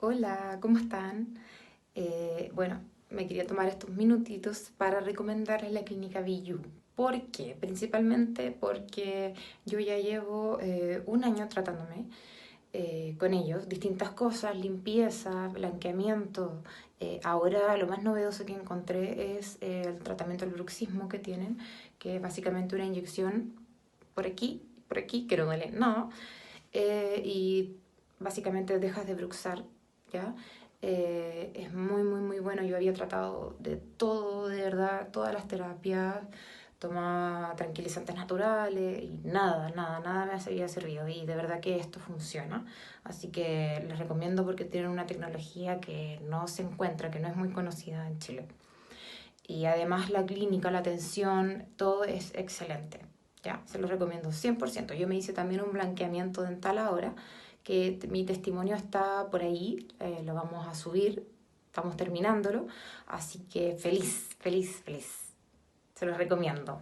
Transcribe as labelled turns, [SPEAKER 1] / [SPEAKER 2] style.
[SPEAKER 1] Hola, ¿cómo están? Bueno, me quería tomar estos minutitos para recomendarles la clínica Biyu. ¿Por qué? Principalmente porque yo ya llevo un año tratándome con ellos, distintas cosas, limpieza, blanqueamiento. Ahora lo más novedoso que encontré es el tratamiento del bruxismo que tienen, que es básicamente una inyección por aquí, que no duele, no, y básicamente dejas de bruxar, ¿ya? Es muy bueno. Yo había tratado de todo, de verdad, todas las terapias, tomaba tranquilizantes naturales y nada me había servido. Y de verdad que esto funciona. Así que les recomiendo porque tienen una tecnología que no se encuentra, que no es muy conocida en Chile. Y además la clínica, la atención, todo es excelente. Ya, se los recomiendo 100%. Yo me hice también un blanqueamiento dental ahora, que mi testimonio está por ahí, lo vamos a subir, estamos terminándolo, así que feliz. Se los recomiendo.